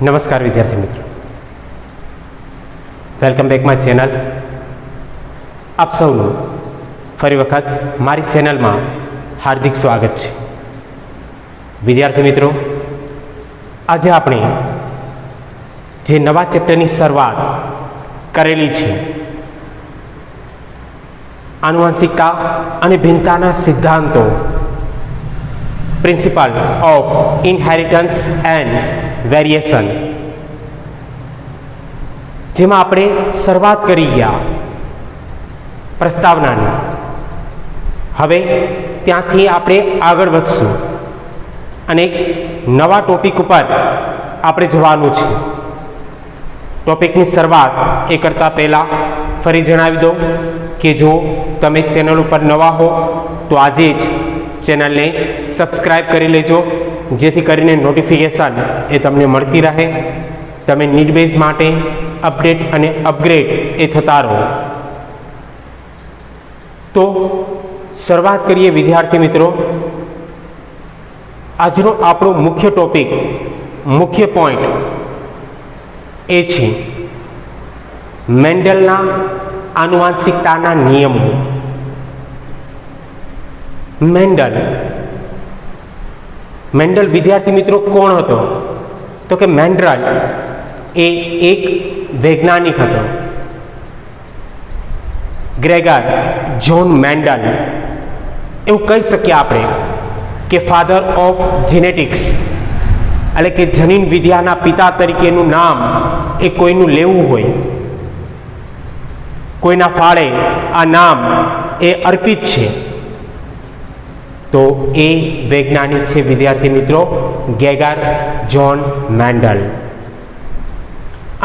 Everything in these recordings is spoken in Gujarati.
નમસ્કાર વિદ્યાર્થી મિત્રો, વેલકમ બેક માય ચેનલ. આપ સૌનું ફરી વખત મારી ચેનલમાં હાર્દિક સ્વાગત છે. વિદ્યાર્થી મિત્રો, આજે આપણે જે નવા ચેપ્ટરની શરૂઆત કરેલી છે, આનુવંશિકતા અને ભિન્નતાના સિદ્ધાંતો, principal of inheritance and variation, જેમાં આપણે શરૂઆત કરી ગયા પ્રસ્તાવનાની. હવે ત્યાંથી આપણે આગળ વધશું અને એક નવા ટોપિક ઉપર આપણે જવાનું છે. ટોપિકની શરૂઆત એ કરતાં પહેલાં ફરી જણાવી દઉં કે જો તમે ચેનલ ઉપર નવા હો તો આજે જ ચેનલને સબસ્ક્રાઈબ કરી લેજો, જેથી કરીને નોટિફિકેશન એ તમને મળતી રહે. તમે નીડ બેઝ માટે અપડેટ અને અપગ્રેડ એ થતા રહો. તો શરૂઆત કરીએ વિદ્યાર્થી મિત્રો. આજનો આપણો મુખ્ય ટોપિક, મુખ્ય પોઈન્ટ એ છે મેન્ડલના આનુવંશિકતાના નિયમો. મેન્ડલ વિદ્યાર્થી મિત્રો કોણ હતો? તો કે મેન્ડલ એ એક વૈજ્ઞાનિક હતો. ગ્રેગર જ્હોન મેન્ડલ, એવું કહી શકીએ આપણે કે ફાધર ઓફ જેનેટિક્સ, એટલે કે જનીન વિદ્યાના પિતા તરીકેનું નામ એ કોઈનું લેવું હોય, કોઈના ફાળે આ નામ એ અર્પિત છે, તો એ વૈજ્ઞાનિક છે વિદ્યાર્થી મિત્રો ગ્રેગર જ્હોન મેન્ડલ.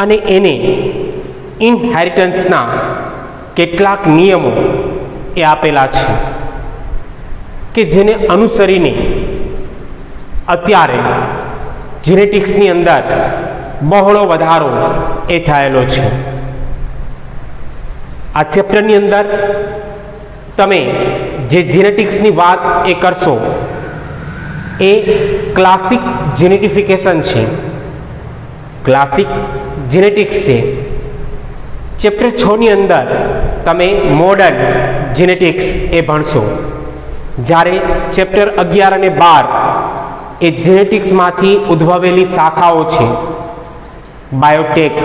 અને એને ઇનહેરિટન્સના કેટલાક નિયમો એ આપેલા છે કે જેને અનુસરીને અત્યારે જેનેટિક્સની અંદર બહોળો વધારો એ થયેલો છે. આ ચેપ્ટરની અંદર તમે જે જેનેટિક્સની વાત એ કરશો એ ક્લાસિક જેનેટિફિકેશન છે, ક્લાસિક જેનેટિક્સ છે. ચેપ્ટર 6 ની અંદર તમે મોડર્ન જેનેટિક્સ એ ભણશો, જ્યારે ચેપ્ટર 11 અને 12 એ જેનેટિક્સમાંથી ઉદ્ભવેલી શાખાઓ છે, બાયોટેક,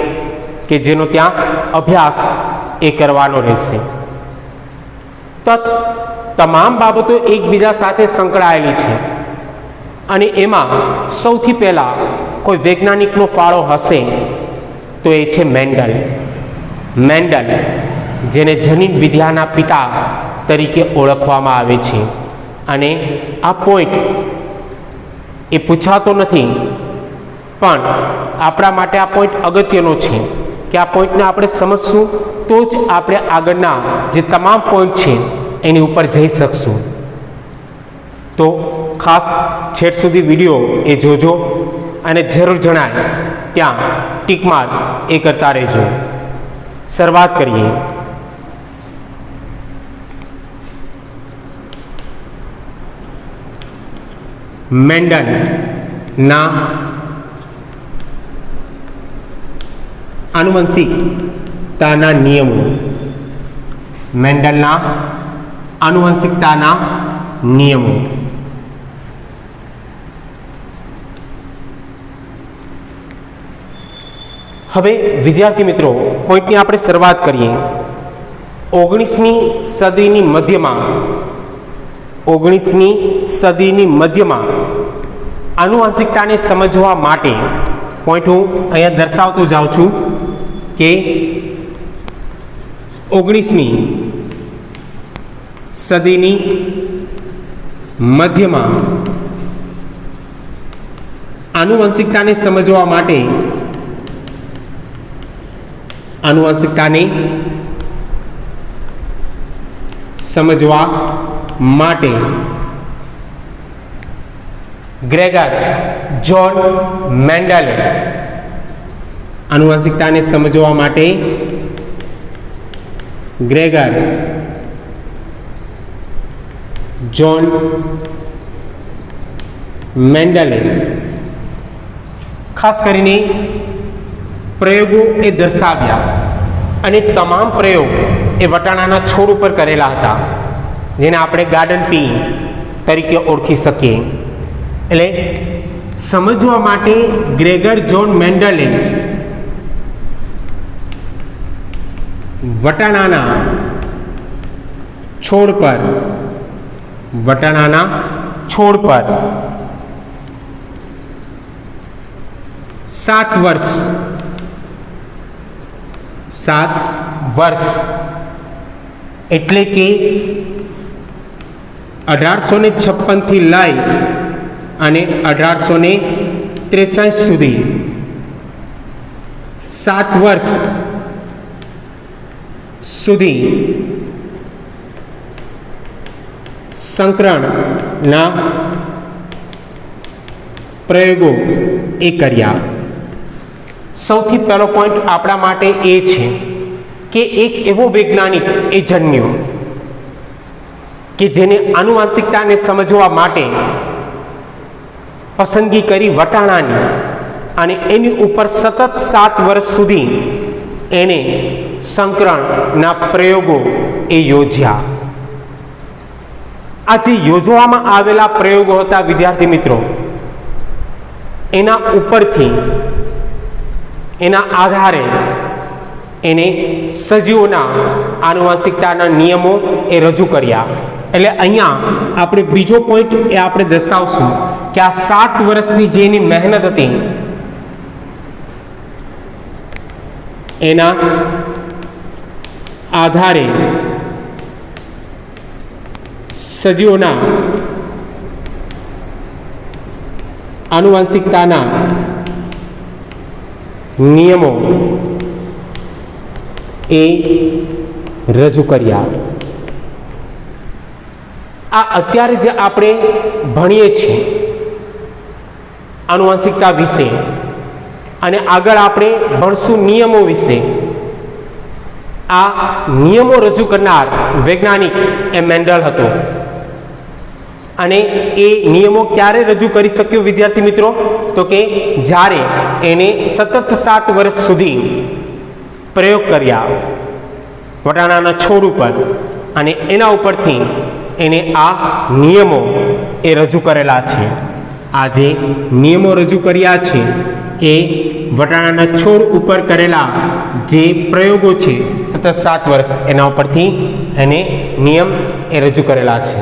કે જેનો ત્યાં અભ્યાસ એ કરવાનો રહેશે. તો તમામ બાબતો એકબીજા સાથે સંકળાયેલી છે અને એમાં સૌથી પહેલાં કોઈ વૈજ્ઞાનિકનો ફાળો હશે તો એ છે મેન્ડલ. મેન્ડલ, જેને જનીન વિદ્યાના પિતા તરીકે ઓળખવામાં આવે છે. અને આ પોઈન્ટ એ પૂછાતો નથી, પણ આપણા માટે આ પોઈન્ટ અગત્યનો છે કે આ પોઈન્ટને આપણે સમજશું તો જ આપણે આગળના જે તમામ પોઈન્ટ છે એની ઉપર જઈ શકશું. તો ખાસ છેક સુધી વિડીયો એ જોજો અને જરૂર જણાય ત્યાં ટીક માર્ક એ કરતા રહેજો. શરૂઆત કરીએ. મેન્ડલના આનુવંશિકતાના નિયમો. મેન્ડલના આનુવંશિકતાના નિયમો. હવે વિદ્યાર્થી મિત્રો, પોઈન્ટની આપણે શરૂઆત કરીએ. 19મી સદીની મધ્યમાં આનુવંશિકતાને સમજવા માટે પોઈન્ટ હું અહીંયા દર્શાવતો જાઉં છું કે 19મી સદીની મધ્યમાં આનુવંશિકતાને સમજવા માટે ગ્રેગર જ્હોન મેન્ડલે આનુવંશિકતાને સમજવા માટે ગ્રેગર જ્હોન મેન્ડલે ખાસ કરીને પ્રયોગો એ દર્શાવ્યા અને તમામ પ્રયોગ એ વટાણાના છોડ ઉપર કરેલા હતા, જેને આપણે ગાર્ડન પી તરીકે ઓળખી શકીએ. એટલે સમજવા માટે ગ્રેગર જોન મેન્ડલે વટાણાના છોડ પર 7 વર્ષ એટલે કે 1856 થી લઈ અને 1863 સુધી 7 વર્ષ સુધી સંકરણના પ્રયોગો એ કર્યા. સૌથી પહેલો પોઈન્ટ આપણા માટે એ છે કે એક એવો વૈજ્ઞાનિક એ જન્મ્યો કે જેને આનુવંશિકતાને સમજવા માટે પસંદગી કરી વટાણાની અને એની ઉપર સતત 7 વર્ષ સુધી એને સંકરણના પ્રયોગો એ યોજ્યા. આ જે યોજવામાં આવેલા પ્રયોગો હતા વિદ્યાર્થી મિત્રો, એના ઉપરથી એના આધારે એને સજીવોના આનુવંશિકતાના નિયમો એ રજૂ કર્યા. એટલે અહીંયા આપણે બીજો પોઈન્ટ એ આપણે દર્શાવશું કે આ 7 વર્ષની જે એની મહેનત હતી એના આધારે સજીવોના આનુવંશિકતાના નિયમો એ રજૂ કર્યા. આ અત્યારે જે આપણે ભણીએ છીએ આનુવંશિકતા વિશે અને આગળ આપણે ભણશું નિયમો વિશે, આ નિયમો રજૂ કરનાર વૈજ્ઞાનિક એ મેન્ડલ હતો. અને એ નિયમો ક્યારે રજૂ કરી શક્યો વિદ્યાર્થી મિત્રો? તો કે જ્યારે એને સતત 7 વર્ષ સુધી પ્રયોગ કર્યા વટાણાના છોડ ઉપર અને એના ઉપરથી એને આ નિયમો એ રજૂ કરેલા છે. આ જે નિયમો રજૂ કર્યા છે એ વટાણાના છોડ ઉપર કરેલા જે પ્રયોગો છે સતત 7 વર્ષ એના ઉપરથી એને નિયમ એ રજૂ કરેલા છે.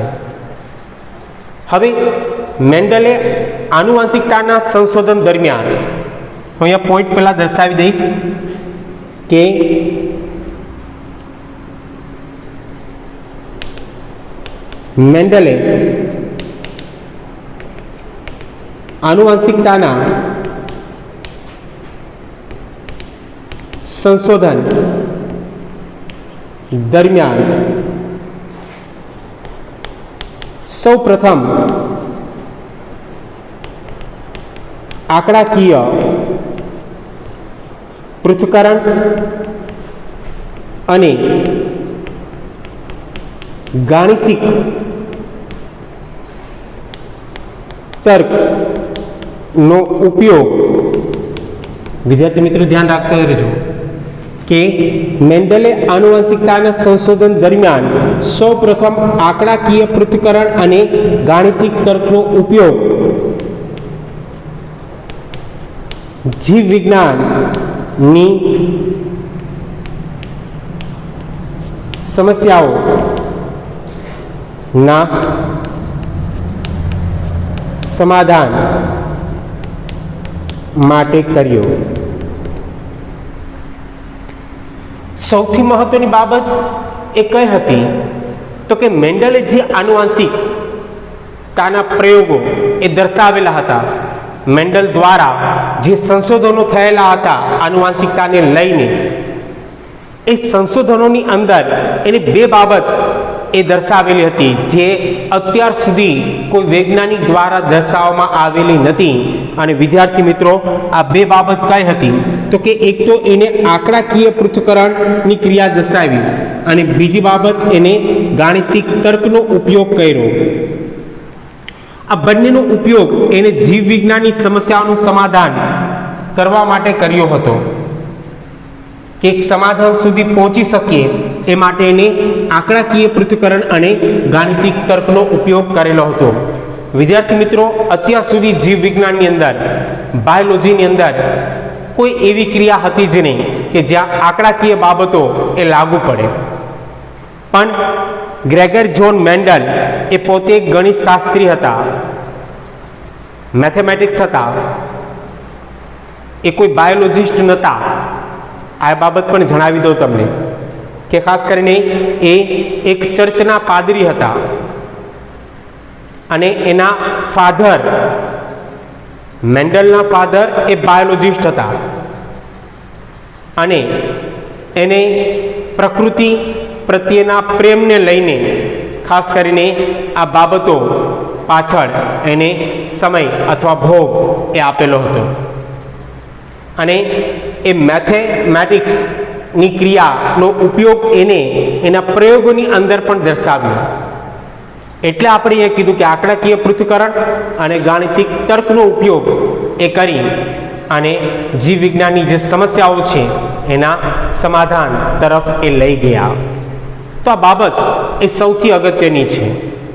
હવે મેન્ડલે આનુવંશિકતાના સંશોધન દરમિયાન, હું અહીંયા પોઈન્ટ પહેલા દર્શાવી દઈશ કે મેન્ડલે આનુવંશિકતાના સંશોધન દરમિયાન સૌ પ્રથમ આંકડાકીય પૃથ્થકરણ અને ગાણિતિક તર્કનો ઉપયોગ, વિદ્યાર્થી મિત્રો ધ્યાન રાખતા રહેજો કે મેન્ડલે આનુવંશિકતાના સંશોધન દરમિયાન સૌપ્રથમ આંકડાકીય પૃથ્થકરણ અને ગાણિતિક તર્કનો ઉપયોગ જીવ વિજ્ઞાનની સમસ્યાઓના સમાધાન માટે કર્યો. સૌથી મહત્વની બાબત એ કઈ હતી? તો કે મેન્ડલે જે આનુવંશિકતાના પ્રયોગો એ દર્શાવેલા હતા, મેન્ડલ દ્વારા જે સંશોધનો થયેલા હતા આનુવંશિકતાને લઈને, એ સંશોધનોની અંદર એને 2 બાબત એ દર્શાવેલી હતી જે અત્યાર સુધી કોઈ વૈજ્ઞાનિક દ્વારા દર્શાવવામાં આવેલી નથી. અને વિદ્યાર્થી મિત્રો, આ 2 બાબત કઈ હતી? તો કે એક તો એને આંકડાકીય પૃથ્થકરણની ક્રિયા દર્શાવી અને બીજી બાબત એને ગાણિતિક તર્કનો ઉપયોગ કર્યો. આ બંનેનો ઉપયોગ એને જીવ વિજ્ઞાનની સમસ્યાઓનું સમાધાન કરવા માટે કર્યો હતો કે એક સમાધાન સુધી પહોંચી શકીએ એ માટે એને આંકડાકીય પૃથ્થકરણ અને ગાણિતિક તર્કનો ઉપયોગ કરેલો હતો. વિદ્યાર્થી મિત્રો, અત્યાર સુધી જીવ વિજ્ઞાનની અંદર, બાયોલોજીની અંદર કોઈ એવી ક્રિયા હતી જ નહીં કે જ્યાં આંકડાકીય બાબતો એ લાગુ પડે. પણ ગ્રેગર જ્હોન મેન્ડલ એ પોતે ગણિત શાસ્ત્રી હતા, મેથેમેટિક્સ હતા, એ કોઈ બાયોલોજિસ્ટ નહોતા. આ બાબત પણ જણાવી દઉં તમને કે ખાસ કરીને એ એક ચર્ચના પાદરી હતા અને એના ફાધર, મેન્ડલના ફાધર એ બાયોલોજિસ્ટ હતા અને એને પ્રકૃતિ પ્રત્યેના પ્રેમને લઈને ખાસ કરીને આ બાબતો પાછળ એને સમય અથવા ભોગ એ આપેલો હતો અને એ મેથેમેટિક્સની ક્રિયાનો ઉપયોગ એને એના પ્રયોગોની અંદર પણ દર્શાવ્યો. એટલે આપણે એ કીધું કે આંકડાકીય પૃથ્થકરણ અને ગાણિતિક તર્કનો ઉપયોગ એ કરી અને જીવ વિજ્ઞાનની જે સમસ્યાઓ છે એના સમાધાન તરફ એ લઈ ગયા. તો આ બાબત એ સૌથી અગત્યની છે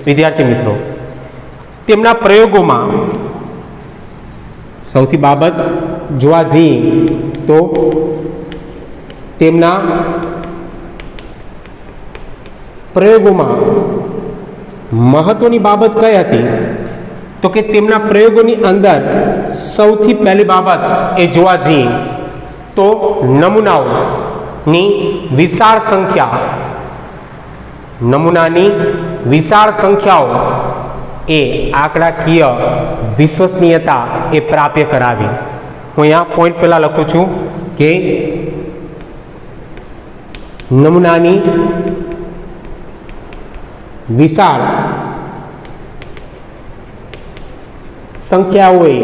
વિદ્યાર્થી મિત્રો. તેમના પ્રયોગોમાં સૌથી બાબત જોવા જઈએ તો તેમના પ્રયોગોમાં મહત્વની બાબત કઈ હતી તો કે તેમના પ્રયોગોની અંદર સૌથી પહેલી બાબત એ જોવા જઈએ તો નમૂનાઓની વિશાળ સંખ્યા, નમૂનાની વિશાળ સંખ્યાઓ એ આંકડાકીય વિશ્વસનીયતા એ પ્રાપ્ય કરાવી. હું અહીંયા પોઈન્ટ પહેલા લખું છું કે નમૂનાની વિશાળ સંખ્યાઓએ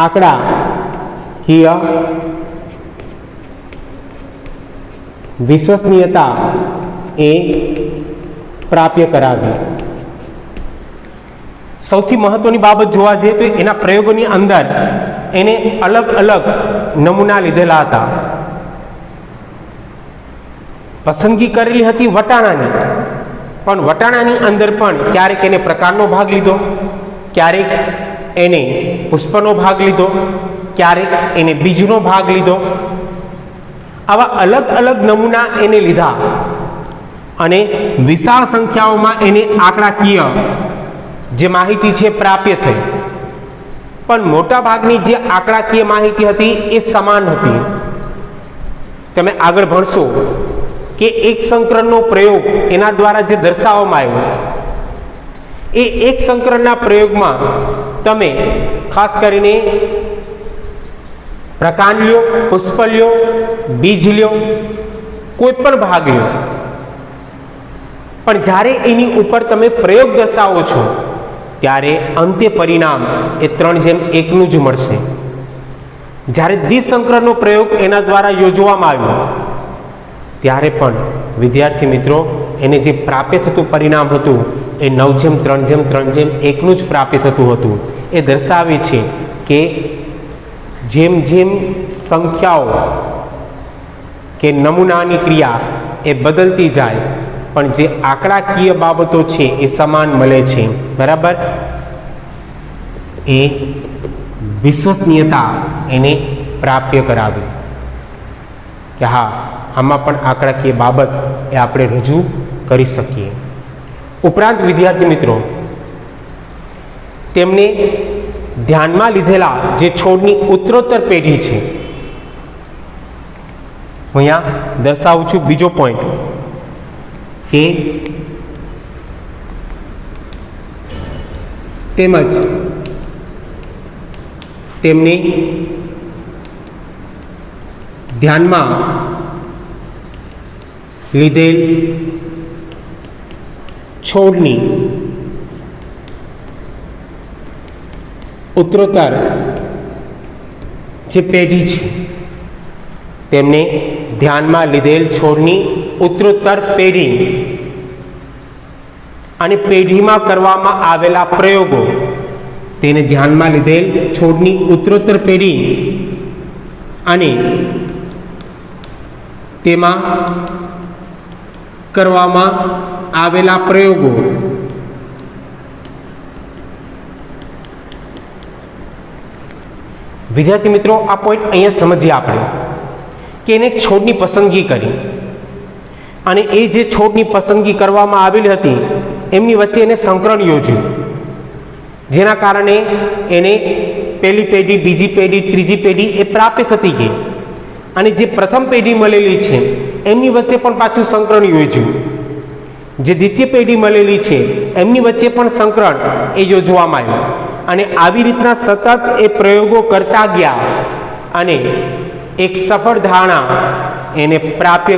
આંકડાકીય વિશ્વસનીયતા એ પ્રાપ્ય કરાવી. સૌથી મહત્વની બાબત જોવા જઈએ તો એના પ્રયોગોની અંદર એને અલગ અલગ નમૂના લીધેલા હતા. પસંદગી કરેલી હતી વટાણાની, પણ વટાણાની અંદર પણ ક્યારેક એને પ્રકારનો ભાગ લીધો, ક્યારેક એને પુષ્પનો ભાગ લીધો, ક્યારેક એને બીજનો ભાગ લીધો. આવા અલગ અલગ નમૂના એને લીધા અને વિશાળ સંખ્યાઓમાં એને આંકડાકીય જે માહિતી છે પ્રાપ્ય થઈ. પણ મોટા ભાગની જે આંકડાકીય માહિતી હતી એ સમાન હતી. તમે આગળ ભણશો કે એક સંકરણનો પ્રયોગ એના દ્વારા જે દર્શાવવામાં આવ્યો એ એક સંકરણના પ્રયોગમાં તમે ખાસ કરીને પ્રકાંડ લ્યો, પુષ્પ લ્યો, બીજ લ્યો, કોઈ પણ ભાગ લ્યો, પણ જ્યારે એની ઉપર તમે પ્રયોગ દર્શાવો છો ત્યારે અંતે પરિણામ એ 3:1 જ મળશે. જ્યારે દ્વિસંકરણનો પ્રયોગ એના દ્વારા યોજવામાં આવ્યો ત્યારે પણ વિદ્યાર્થી મિત્રો એને જે પ્રાપ્ય થતું પરિણામ હતું એ 9:3:3:1 જ પ્રાપ્ય થતું હતું. એ દર્શાવે છે કે જેમ જેમ સંખ્યાઓ કે નમૂનાની ક્રિયા એ બદલતી જાય પણ જે આંકડાકીય બાબતો છે એ સમાન મળે છે. બરાબર, એ વિશ્વસનીયતા એને પ્રાપ્ય કરાવી કે હા, આમાં પણ આંકડાકીય બાબત એ આપણે રજૂ કરી શકીએ. ઉપરાંત વિદ્યાર્થી મિત્રો, તેમને ધ્યાનમાં લીધેલા જે છોડની ઉત્તરોત્તર પેઢી છે, હું અહીંયા દર્શાવું છું બીજો પોઈન્ટ કે તેમજ તેમને ધ્યાનમાં લીધેલ છોડની ઉત્તરોત્તર જે પેઢી છે તેમને ધ્યાનમાં લીધેલ છોડની ઉત્તરોત્તર પેઢી અને પેઢીમાં કરવામાં આવેલા પ્રયોગો તેને ધ્યાનમાં લીધેલ છોડની ઉત્તરોત્તર પેઢી અને તેમાં કરવામાં આવેલા પ્રયોગો વિદ્યાર્થી મિત્રો, આ પોઈન્ટ અહીંયા સમજીએ આપણે કે એને છોડની પસંદગી કરી અને એ જે છોડની પસંદગી કરવામાં આવેલી હતી એમની વચ્ચે એને સંકરણ યોજ્યું, જેના કારણે એને પહેલી પેઢી, બીજી પેઢી, ત્રીજી પેઢી એ પ્રાપ્ત થતી ગઈ અને જે પ્રથમ પેઢી મળેલી છે એમની વચ્ચે પણ પાછું સંકરણ યોજ્યું, જે દ્વિતીય પેઢી મળેલી છે એમની વચ્ચે પણ સંકરણ એ યોજવામાં આવ્યું અને આવી રીતના સતત એ પ્રયોગો કરતા ગયા અને એક સફળ ધારણા એને પ્રાપ્ય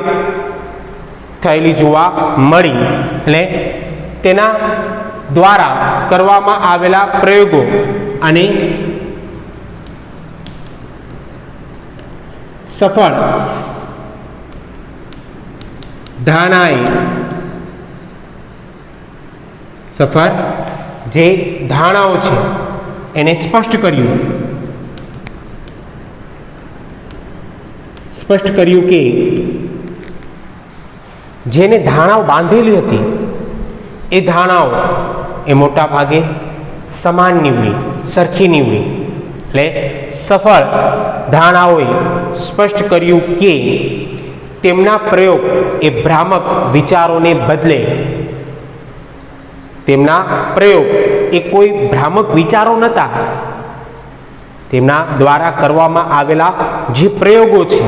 થયેલી જોવા મળી. એટલે તેના દ્વારા કરવામાં આવેલા પ્રયોગો અને સફળ ધારણાએ સફળ જે ધારણાઓ છે એને સ્પષ્ટ કર્યું કે જેને ધારણાઓ બાંધેલી હતી એ ધારણાઓ એ મોટા ભાગે સમાન નીવડી, સરખી નીવડી. એટલે સફળ ધારણાઓએ સ્પષ્ટ કર્યું કે તેમના પ્રયોગ એ ભ્રામક વિચારોને બદલે તેમના પ્રયોગ એ કોઈ ભ્રામક વિચારો નહોતા. તેમના દ્વારા કરવામાં આવેલા જે પ્રયોગો છે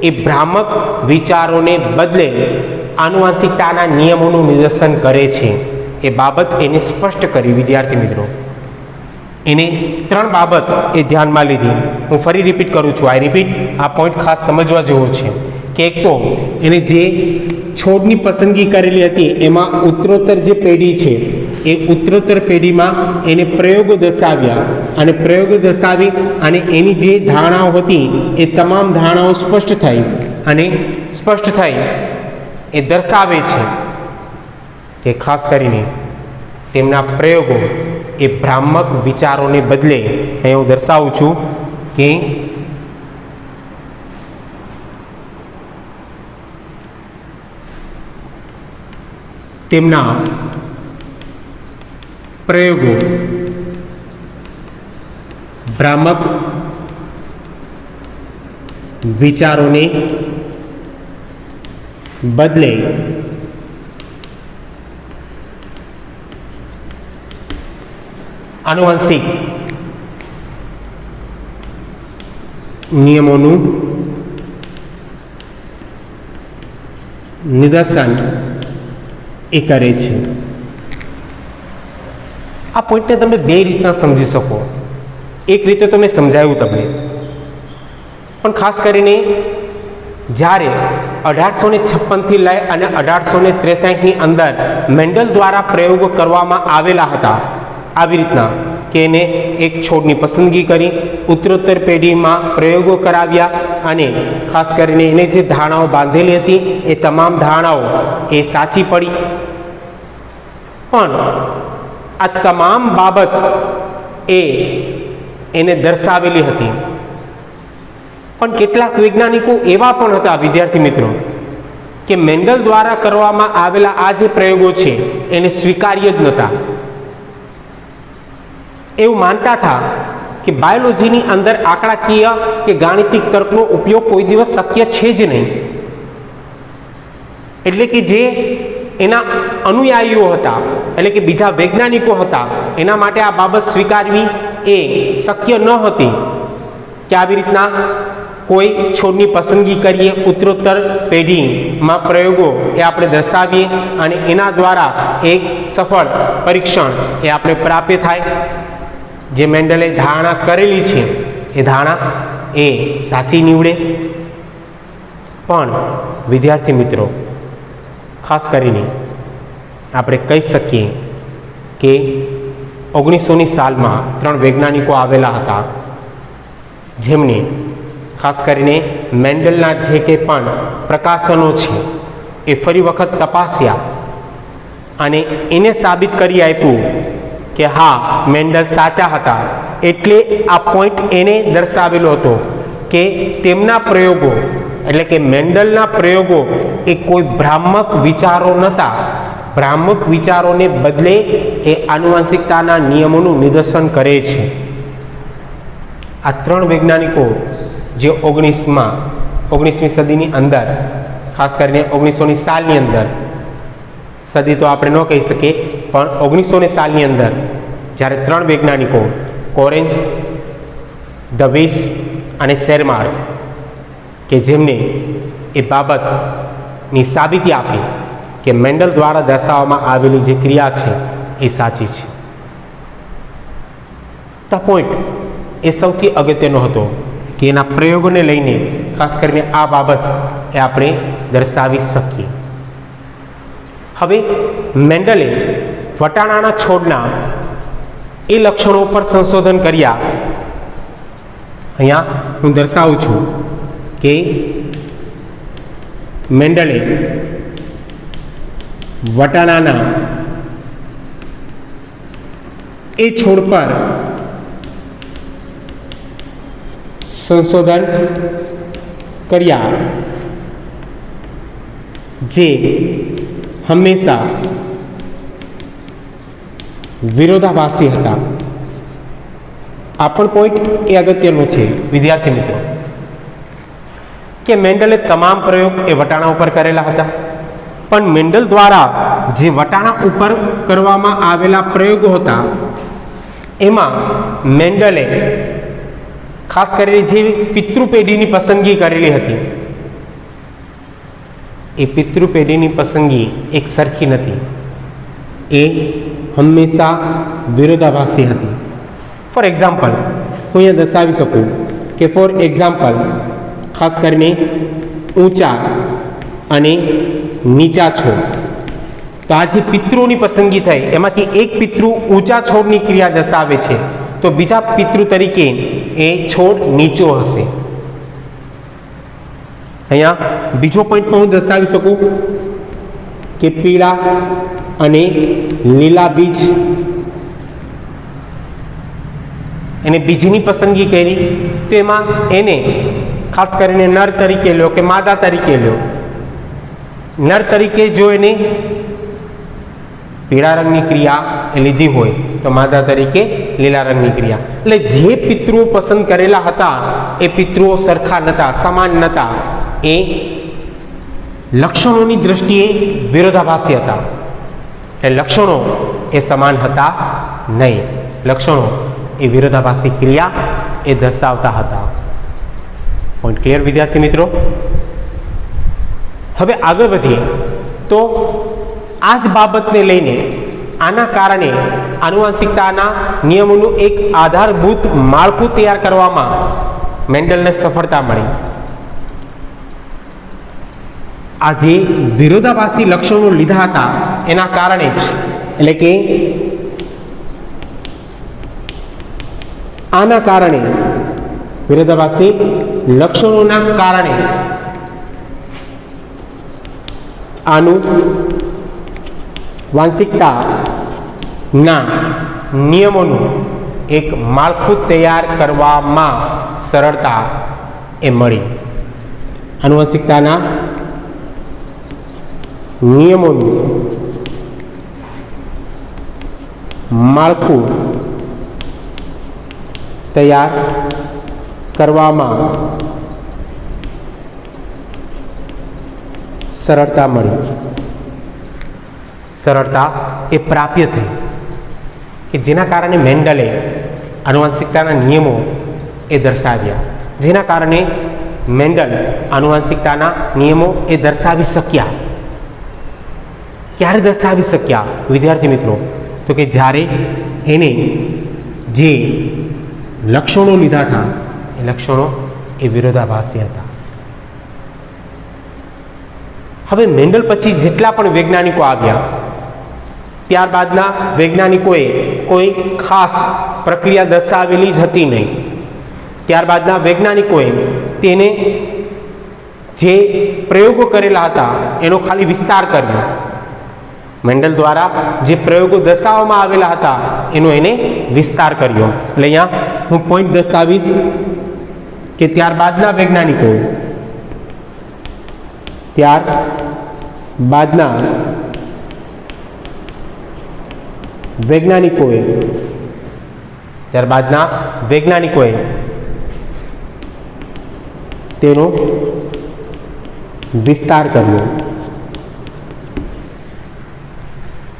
એ ભ્રામક વિચારોને બદલે આનુવંશિકતાના નિયમોનું નિદર્શન કરે છે. એ બાબત એને સ્પષ્ટ કરી. વિદ્યાર્થી મિત્રો, એને 3 બાબત એ ધ્યાનમાં લીધી. હું ફરી રિપીટ કરું છું. આઈ રિપીટ, આ પોઈન્ટ ખાસ સમજવા જેવો છે કે એક તો એને જે છોડની પસંદગી કરેલી હતી એમાં ઉત્તરોત્તર જે પેઢી છે એ ઉત્તરોત્તર પેઢીમાં એને પ્રયોગો દર્શાવ્યા અને પ્રયોગો દર્શાવી અને એની જે ધારણાઓ હતી એ તમામ ધારણાઓ સ્પષ્ટ થઈ અને સ્પષ્ટ થઈ એ દર્શાવે છે કે ખાસ કરીને તેમના પ્રયોગો એ ભ્રામક વિચારોને બદલે અહીં હું દર્શાવું છું કે તેમના પ્રયોગો ભ્રામક વિચારોને બદલે આનુવંશિક નિયમોનું નિદર્શન એ કરે છે. આ પોઈન્ટને તમે 2 રીતના સમજી શકો. એક રીતે તો મેં સમજાવ્યું તમને, પણ ખાસ કરીને જ્યારે 1856થી લઈ અને 1863ની અંદર મેન્ડલ દ્વારા પ્રયોગો કરવામાં આવેલા હતા, આવી રીતના કે એને એક છોડની પસંદગી કરી, ઉત્તરોત્તર પેઢીમાં પ્રયોગો કરાવ્યા અને ખાસ કરીને એને જે ધારણાઓ બાંધેલી હતી એ તમામ ધારણાઓ એ સાચી પડી. પણ આ તમામ બાબત એને દર્શાવેલી હતી. પણ કેટલાક વૈજ્ઞાનિકો એવા પણ હતા વિદ્યાર્થી મિત્રો કે મેન્ડલ દ્વારા કરવામાં આવેલા આ જે પ્રયોગો છે એને સ્વીકાર્ય જ નહોતા. એવું માનતા હતા કે બાયોલોજીની અંદર આંકડાકીય કે ગાણિતિક તર્કનો ઉપયોગ કોઈ દિવસ શક્ય છે જ નહીં. એટલે કે જે એના અનુયાયીઓ હતા, એટલે કે બીજા વૈજ્ઞાનિકો હતા, એના માટે આ બાબત સ્વીકારવી એ શક્ય ન હતી કે આવી રીતના કોઈ છોડની પસંદગી કરીએ, ઉત્તરોત્તર પેઢીમાં પ્રયોગો એ આપણે દર્શાવીએ અને એના દ્વારા એક સફળ પરીક્ષણ એ આપણે પ્રાપ્ત થાય. જે મેન્ડલે ધારણા કરેલી છે એ ધારણા એ સાચી નીવડે. પણ વિદ્યાર્થી મિત્રો, ખાસ કરીને આપણે કહી શકીએ કે 1900ની સાલમાં 3 વૈજ્ઞાનિકો આવેલા હતા જેમને ખાસ કરીને મેન્ડલના જે કંઈ પણ પ્રકાશનો છે એ ફરી વખત તપાસ્યા અને એને સાબિત કરી આપ્યું કે હા મેન્ડલ સાચા હતા, એટલે આ પોઈન્ટ એને દર્શાવેલો હતો કે તેમના પ્રયોગો એટલે કે મેન્ડલના પ્રયોગો એ કોઈ ભ્રામક વિચારો નહોતા. ભ્રામક વિચારોને બદલે એ આનુવંશિકતાના નિયમોનું નિદર્શન કરે છે. આ ત્રણ વૈજ્ઞાનિકો જે 19મી સદીની અંદર, ખાસ કરીને 1900ની સાલની અંદર, સદી તો આપણે ન કહી શકીએ પણ 1900ની સાલની અંદર જ્યારે ત્રણ વૈજ્ઞાનિકો કોરેન્સ, દવેઇસ અને શેરમાર્ક કે જેમને એ બાબતની સાબિતી આપી કે મેન્ડલ દ્વારા દર્શાવવામાં આવેલી જે ક્રિયા છે એ સાચી છે. તો પોઈન્ટ એ સૌથી અગત્યનો હતો કે એના પ્રયોગોને લઈને ખાસ કરીને આ બાબત એ આપણે દર્શાવી શકીએ. હવે મેન્ડલે વટાણાના છોડના એ લક્ષણો પર સંશોધન કર્યા. અહીંયા હું દર્શાવું છું કે મેન્ડલે વટાણાના એ છોડ પર સંશોધન કર્યા જે હંમેશા વિરોધાભાસી હતા. આ પણ પોઈન્ટ એ અગત્યનો છે વિદ્યાર્થી મિત્રો કે મેન્ડલે તમામ પ્રયોગ એ વટાણા ઉપર કરેલા હતા, પણ મેન્ડલ દ્વારા જે વટાણા ઉપર કરવામાં આવેલા પ્રયોગો હતા એમાં મેન્ડલે ખાસ કરીને જે પિતૃ પેઢીની પસંદગી કરેલી હતી એ પિતૃ પેઢીની પસંદગી એક સરખી નથી, એ હંમેશા વિરોધાભાસી હતી. ફોર એક્ઝામ્પલ હું અહીંયા દર્શાવી શકું કે ફોર એક્ઝામ્પલ ખાસ કરીને ઊંચા અને નીચા છોડ, તો આ જે પિતૃની પસંદગી થઈ એમાંથી એક પિતૃ ઊંચા છોડની ક્રિયા દર્શાવે છે તો બીજા પિતૃ તરીકે એ છોડ નીચો હશે. અહીંયા બીજો પોઈન્ટ હું દર્શાવી શકું કે પીળા અને લીલા બીજ, એને બીજની પસંદગી કરી તો એમાં એને ખાસ કરીને નર તરીકે લો કે માદા તરીકે લો. નર તરીકે જો એને પીળા રંગની ક્રિયા એ લીધી હોય તો માદા તરીકે લીલા રંગની ક્રિયા. એટલે જે પિતૃઓ પસંદ કરેલા હતા એ પિતૃઓ સરખા નહોતા, સમાન નહોતા, એ લક્ષણોની દ્રષ્ટિએ વિરોધાભાસી હતા. એ લક્ષણો એ સમાન હતા નહીં, લક્ષણો એ વિરોધાભાસી ક્રિયા એ દર્શાવતા હતા. પોઈન્ટ ક્લિયર વિદ્યાર્થી મિત્રો? હવે આગળ વધીએ તો આ જ બાબતને લઈને આના કારણે આનુવંશિકતાના નિયમોનું એક આધારભૂત માળખું તૈયાર કરવામાં મેન્ડલને સફળતા મળી. આ જે વિરોધાભાસી લક્ષણો લીધા હતા એના કારણે જ, એટલે કે આના કારણે વિરોધાભાસી લક્ષણોના કારણે આનુવંશિકતાના નિયમોનું એક માળખું તૈયાર કરવામાં સરળતા એ મળી. આનુવંશિકતાના નિયમોનું માળખું તૈયાર કરવામાં સરળતા મળી. સરળતા એ પ્રાપ્ય થઈ કે જેના કારણે મેન્ડલે આનુવંશિકતાના નિયમો એ દર્શાવ્યા, જેના કારણે મેન્ડલ આનુવંશિકતાના નિયમો એ દર્શાવી શક્યા. ક્યારે દર્શાવી શક્યા વિદ્યાર્થી મિત્રો? તો કે જ્યારે એને જે લક્ષણો લીધા હતા એ લક્ષણો એ વિરોધાભાસી હતા. હવે મેન્ડલ પછી જેટલા પણ વૈજ્ઞાનિકો આવ્યા ત્યારબાદના વૈજ્ઞાનિકોએ કોઈ ખાસ પ્રક્રિયા દર્શાવેલી જ હતી નહીં. ત્યારબાદના વૈજ્ઞાનિકોએ તેને જે પ્રયોગો કરેલા હતા એનો ખાલી વિસ્તાર કર્યો. મેન્ડલ દ્વારા જે પ્રયોગો દર્શાવવામાં આવેલા હતા એનો એને વિસ્તાર કર્યો. એટલે અહીંયા હું પોઈન્ટ દર્શાવીશ કે ત્યારબાદના વૈજ્ઞાનિકોએ તેનો વિસ્તાર કર્યો.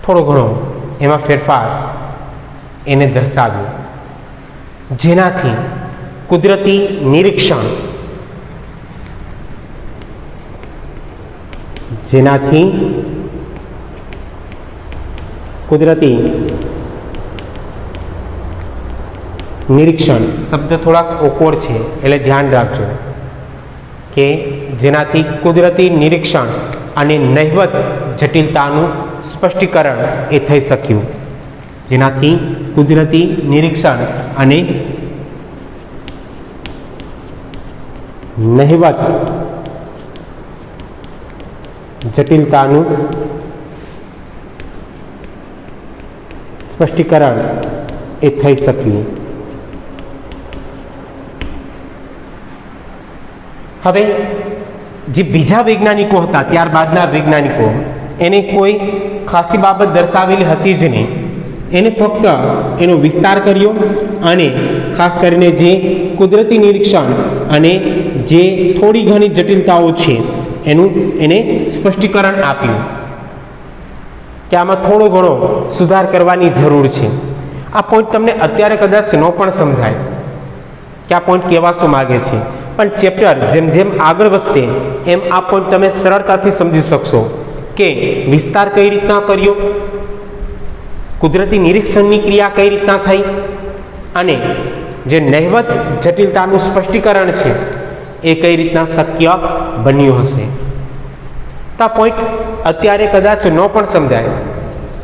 થોડો ઘણો એમાં ફેરફાર એને દર્શાવ્યો, જેનાથી કુદરતી નિરીક્ષણ શબ્દ થોડાક ઓકવર્ડ છે એટલે ધ્યાન રાખજો કે જેનાથી કુદરતી નિરીક્ષણ અને નહિવત જટિલતાનું સ્પષ્ટીકરણ એ થઈ શક્યું. જેનાથી કુદરતી નિરીક્ષણ અને નહિવત જટિલતાનું સ્પષ્ટીકરણ એ થઈ શક્યું. હવે જે બીજા વૈજ્ઞાનિકો હતા, ત્યારબાદના વૈજ્ઞાનિકો, એને કોઈ ખાસી બાબત દર્શાવેલી હતી જ નહીં. એને ફક્ત એનો વિસ્તાર કર્યો અને ખાસ કરીને જે કુદરતી નિરીક્ષણ અને જે થોડી ઘણી જટિલતાઓ છે એને સ્પષ્ટીકરણ આપ્યું કે આમાં થોડો ઘણો સુધાર કરવાની જરૂર છે. આ પોઈન્ટ તમને અત્યારે કદાચ ન પણ સમજાય કે આ પોઈન્ટ કહેવા શું માગે છે, પણ ચેપ્ટર જેમ જેમ આગળ વધશે એમ આ પોઈન્ટ તમે સરળતાથી સમજી શકશો કે વિસ્તાર કઈ રીતના કર્યો, કુદરતી નિરીક્ષણની ક્રિયા કઈ રીતના થઈ અને જે નહિવત જટિલતાનું સ્પષ્ટીકરણ છે એ કઈ રીતના શક્ય બન્યું હશે. તો આ પોઈન્ટ અત્યારે કદાચ ન પણ સમજાય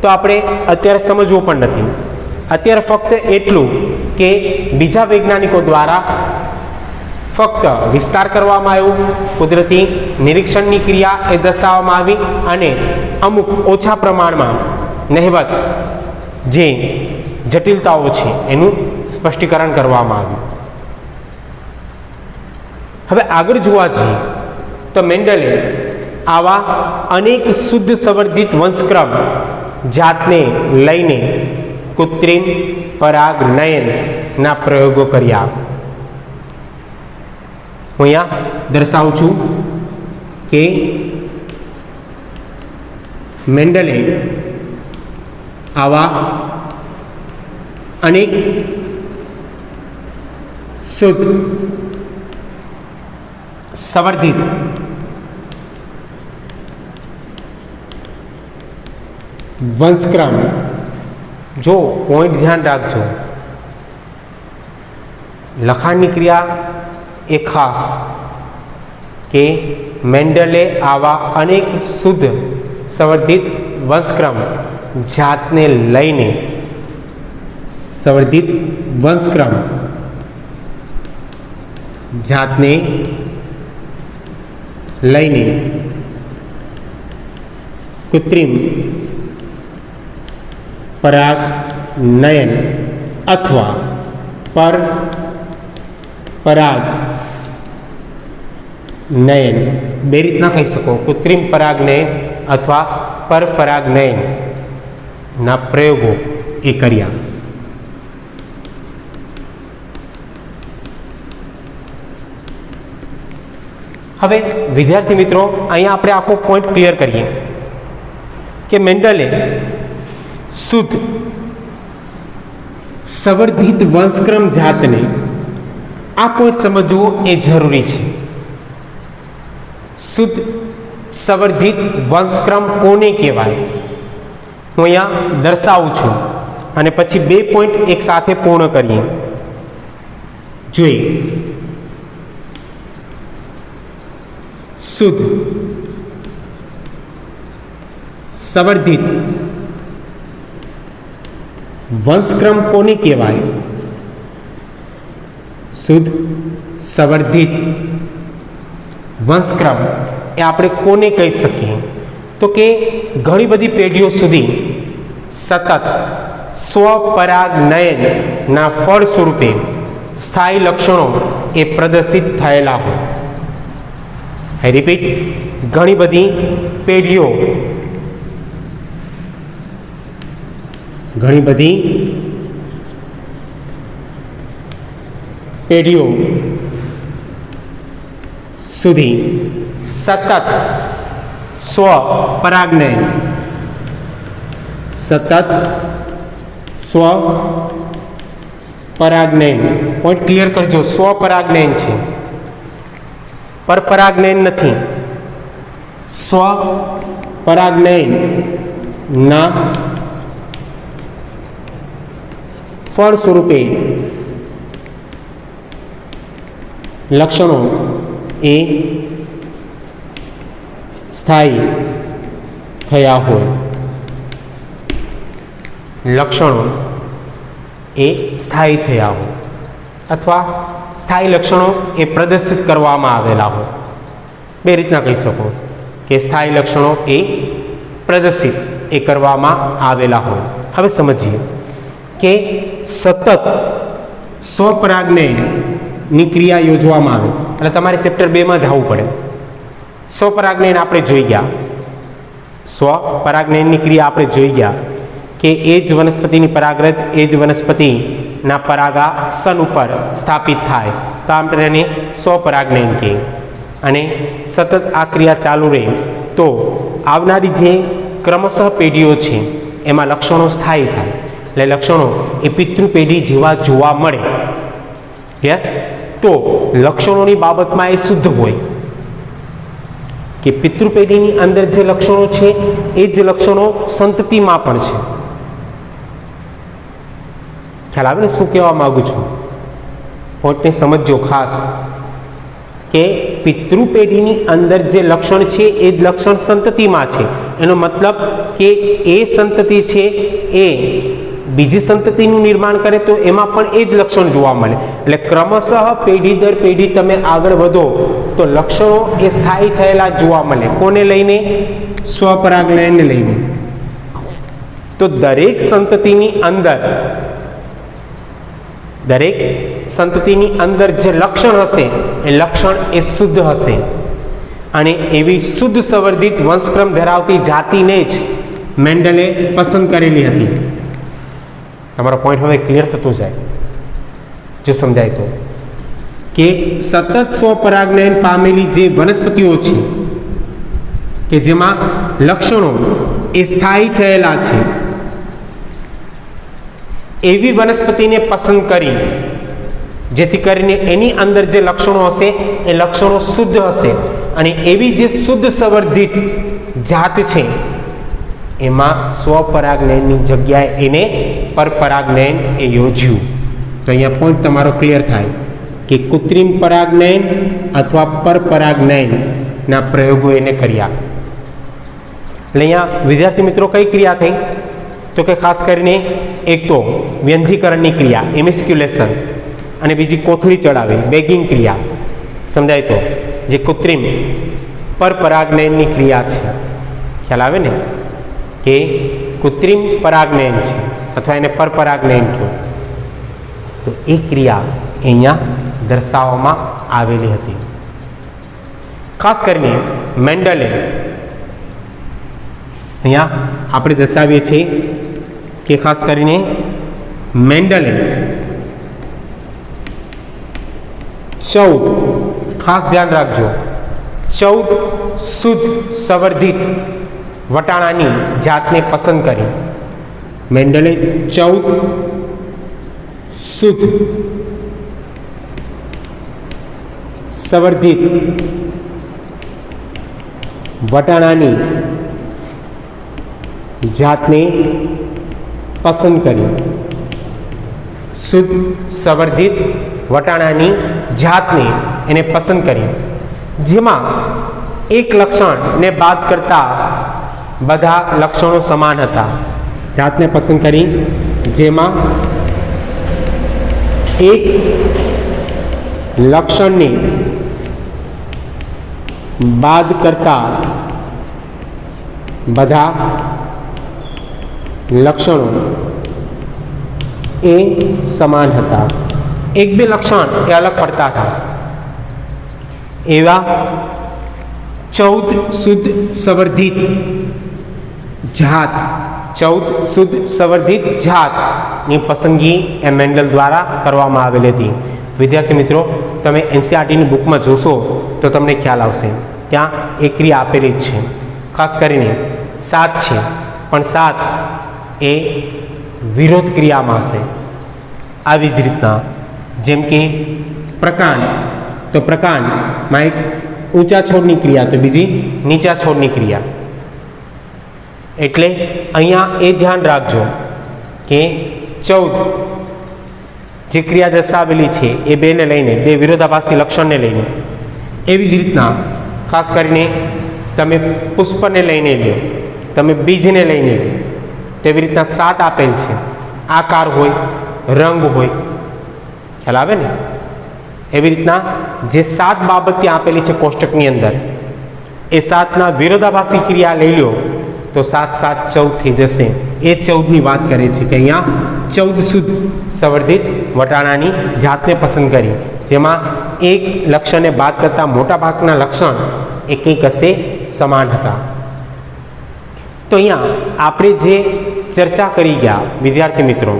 તો આપણે અત્યારે સમજવું પણ નથી. અત્યારે ફક્ત એટલું કે બીજા વૈજ્ઞાનિકો દ્વારા ફક્ત વિસ્તાર કરવામાં આવ્યો, કુદરતી નિરીક્ષણની ક્રિયા એ દર્શાવવામાં આવી અને અમુક ઓછા પ્રમાણમાં નહિવત જે જટિલતાઓ છે એનું સ્પષ્ટીકરણ કરવામાં આવ્યું. હવે આગળ જોવા જઈએ તો મેન્ડલે આવા અનેક શુદ્ધ સંવર્ધિત વંશક્રમ જાતને લઈને કૃત્રિમ પરાગનયનના પ્રયોગો કર્યા. હું અહીંયા દર્શાવું છું કે મેન્ડલે આવા અનેક શુદ્ધ સંવર્ધિત વંશક્રમ, જો પોઈન્ટ ધ્યાન રાખજો, લખાણની ક્રિયા એ ખાસ કે મેન્ડલે આવા અનેક શુદ્ધ સંવર્ધિત વંશક્રમ જાતને લઈને સંવર્ધિત વંશક્રમ જાતને લઈને કૃત્રિમ પરાગનયન અથવા પરપરાગનયન બે રીતના કહી શકો, કૃત્રિમ પરાગનયન અથવા પરપરાગનયન ના પ્રયોગો એ કર્યા. હવે વિદ્યાર્થી મિત્રો, અહીંયા આપણે આખો પોઈન્ટ ક્લિયર કરીએ કે મેન્ડલે શુદ્ધ સંવર્ધિત વંશક્રમ જાતને, આ પોઈન્ટ સમજવો એ જરૂરી છે. શુદ્ધ સંવર્ધિત વંશક્રમ કોને કહેવાય હું અહીંયા દર્શાવું છું અને પછી બે પોઈન્ટ એક સાથે પૂર્ણ કરીએ. જોઈએ, શુદ્ધ સંવર્ધિત વંશક્રમ કોને કહેવાય? શુદ્ધ સંવર્ધિત વંશક્રમ એ આપણે કોને કહી શકીએ? તો કે ઘણી બધી પેઢીઓ સુધી સતત સ્વપરાગનયનના ફળ સ્વરૂપે સ્થાયી લક્ષણો એ પ્રદર્શિત થયેલા હોય. આઈ રિપીટ, ઘણી બધી પેઢીઓ સુધી સતત સ્વપરાગનયન પોઈન્ટ ક્લિયર કરજો. સ્વપરાગનયન છે, પરપરાગનયન નથી. સ્વપરાગનયન ના ફળ સ્વરૂપે લક્ષણો એ સ્થાયી થયા હોય. લક્ષણો એ સ્થાયી થયા હોય અથવા સ્થાયી લક્ષણો એ પ્રદર્શિત કરવામાં આવેલા હોય. બે રીતના કહી શકો કે સ્થાયી લક્ષણો એ પ્રદર્શિત એ કરવામાં આવેલા હોય. હવે સમજીએ કે સતત સ્વપરાગનયનની ક્રિયા યોજવામાં આવે એટલે તમારે ચેપ્ટર 2 માં જવું પડે. સ્વપરાગનયન આપણે જોઈ ગયા, સ્વપરાગનયનની ક્રિયા આપણે જોઈ ગયા કે એ જ વનસ્પતિની પરાગરજ એ જ વનસ્પતિના પરાગાસન ઉપર સ્થાપિત થાય તો આપણે એને સ્વપરાગનયન કહીએ. અને સતત આ ક્રિયા ચાલુ રહે તો આવનારી જે ક્રમશઃ પેઢીઓ છે એમાં લક્ષણો સ્થાયી થાય. એટલે લક્ષણો એ પિતૃ પેઢી જેવા જોવા મળે. તો લક્ષણોની બાબતમાં એ શુદ્ધ હોય કે પિતૃ પેઢીની અંદર જે લક્ષણો છે એ જ લક્ષણો સંતતિમાં પણ છે. ખ્યાલ આવે ને શું કહેવા માંગુ છું? પોઈન્ટને સમજજો ખાસ કે પિતૃ પેઢીની અંદર જે લક્ષણ છે એ જ લક્ષણ સંતતિમાં છે. એનો મતલબ કે એ સંતતિ છે એ બીજી સંતતિનું નિર્માણ કરે તો એમાં પણ એ જ લક્ષણ જોવા મળે. એટલે ક્રમશઃ પેઢી દર પેઢી તમે આગળ વધો તો લક્ષણો એ સ્થાયી થયેલા જોવા મળે. કોને લઈને? સ્વપરાગનયનને લઈને. તો દરેક સંતતિની અંદર જે લક્ષણ હશે એ લક્ષણ એ શુદ્ધ હશે અને એવી શુદ્ધ સંવર્ધિત વંશક્રમ ધરાવતી જાતિને જ મેન્ડલે પસંદ કરેલી હતી. તમારો પોઈન્ટ હવે ક્લિયર થતો જાય જો સમજાય તો કે સતત સ્વપરાગનયન પામેલી જે વનસ્પતિઓ છે કે જેમાં લક્ષણો એ સ્થાયી થયેલા છે એવી વનસ્પતિને પસંદ કરી જેથી કરીને એની અંદર જે લક્ષણો હશે એ લક્ષણો શુદ્ધ હશે અને એવી જે શુદ્ધ સંવર્ધિત જાત છે એમાં સ્વપરાગનયનની જગ્યાએ એને પરપરાગનયન એ યોજ્યું. તો અહીંયા પોઈન્ટ તમારો ક્લિયર થાય કે કૃત્રિમ પરાગનયન અથવા પરપરાગનયનના પ્રયોગો એને કર્યા. એટલે અહીંયા વિદ્યાર્થી મિત્રો કઈ ક્રિયા થઈ તો કે ખાસ કરીને એક તો વ્યંધીકરણની ક્રિયા એમિસ્ક્યુલેશન અને બીજી કોથળી ચડાવી બેગિંગ ક્રિયા. સમજાય તો જે કૃત્રિમ પરપરાગનયનની ક્રિયા છે. ખ્યાલ આવે ને કે કૃત્રિમ પરાગનયન છે અથવા એને પરપરાગનયન કહ્યું. તો એ ક્રિયા અહીંયા દર્શાવવામાં આવેલી હતી. ખાસ કરીને મેન્ડલે અહીંયા આપણે દર્શાવીએ છીએ કે ખાસ કરીને મેન્ડલે 14 ખાસ ધ્યાન રાખજો 14 શુદ્ધ સંવર્ધિત વટાણાની જાતને પસંદ કરી. મેન્ડલે 14 શુદ્ધ સંવર્ધિત વટાણાની જાતને પસંદ કરી. શુદ્ધ સંવર્ધિત વટાણાની જાતને એને પસંદ કરી જેમાં એક લક્ષણને બાદ કરતા બધા લક્ષણો સમાન હતા. જાતને પસંદ કરી જેમાં એક લક્ષણને બાદ કરતા બધા લક્ષણો એ સમાન હતા. એક બે લક્ષણ એ અલગ પડતા હતા. એવા 14 શુદ્ધ સંવર્ધિત જાત 14 શુદ્ધ સંવર્ધિત જાતની પસંદગી એ મેન્ડલ દ્વારા કરવામાં આવેલી હતી. વિદ્યાર્થી મિત્રો, તમે એનસીઆરટીની બુકમાં જોશો તો તમને ખ્યાલ આવશે. ત્યાં એક ક્રિયા આપેલી જ છે, ખાસ કરીને 7 છે, પણ 7 એ વિરોધ ક્રિયામાં હશે. આવી જ રીતના જેમ કે પ્રકાંડ, તો પ્રકાંડમાં એક ઊંચા છોડની ક્રિયા તો બીજી નીચા છોડની ક્રિયા. એટલે અહીંયા એ ધ્યાન રાખજો કે 14 જે ક્રિયા દર્શાવેલી છે એ બેને લઈને, બે વિરોધાભાસી લક્ષણને લઈને. એવી જ રીતના ખાસ કરીને તમે પુષ્પને લઈને લો, તમે બીજને લઈને લો, તો એવી રીતના 7 આપેલ છે. આકાર હોય, રંગ હોય, ખ્યાલ આવે ને? એવી રીતના જે 7 બાબત ત્યાં આપેલી છે કોષ્ટકની અંદર, એ 7ના વિરોધાભાસી ક્રિયા લઈ લો તો 7 7 14 થઈ જશે. એ 14ની વાત કરે છે કે અહીંયા 14 શુદ્ધ સંવર્ધિત વટાણાની જાતને પસંદ કરી, જેમાં એક લક્ષણને બાદ કરતાં મોટા ભાગના લક્ષણ એ કંઈક હશે સમાન હતા. તો અહીંયા આપણે જે ચર્ચા કરી ગયા વિદ્યાર્થી મિત્રો,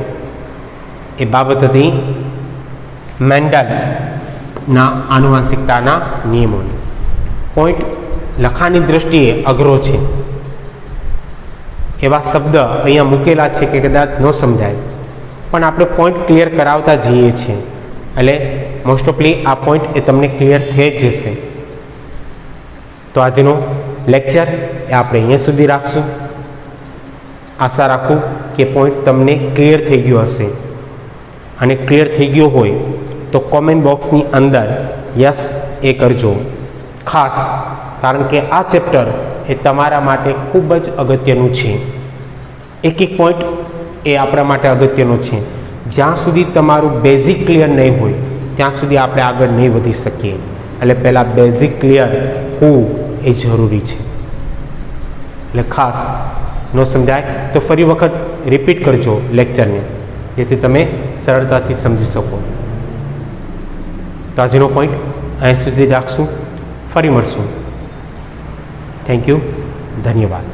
એ બાબત હતી મેન્ડલના આનુવંશિકતાના નિયમોની. પોઈન્ટ લખાણની દ્રષ્ટિએ અઘરો છે, એવા શબ્દ અહીંયા મૂકેલા છે કે કદાચ ન સમજાય, પણ આપણે પોઈન્ટ ક્લિયર કરાવતા જઈએ છીએ. એટલે મોસ્ટ ઓફલી આ પોઈન્ટ એ તમને ક્લિયર થઈ જ જશે. તો આજનો લેક્ચર એ આપણે અહીંયા સુધી રાખશું. આશા રાખું કે પોઈન્ટ તમને ક્લિયર થઈ ગયો હશે, અને ક્લિયર થઈ ગયો હોય તો કોમેન્ટ બોક્સની અંદર યસ એ કરજો. ખાસ કારણ કે આ ચેપ્ટર એ તમારા માટે ખૂબ જ અગત્યનું છે. એક એક પોઈન્ટ એ આપણા માટે અગત્યનો છે. જ્યાં સુધી તમારું બેઝિક ક્લિયર નહીં હોય ત્યાં સુધી આપણે આગળ નહીં વધી શકીએ. એટલે પહેલાં બેઝિક ક્લિયર હોવું એ જરૂરી છે. એટલે ખાસ ન સમજાય તો ફરી વખત રિપીટ કરજો લેક્ચરને, જેથી તમે સરળતાથી સમજી શકો. તો આજનો પોઈન્ટ અહીં સુધી રાખશું. ફરી મળશું. Thank you. ધન્યવાદ.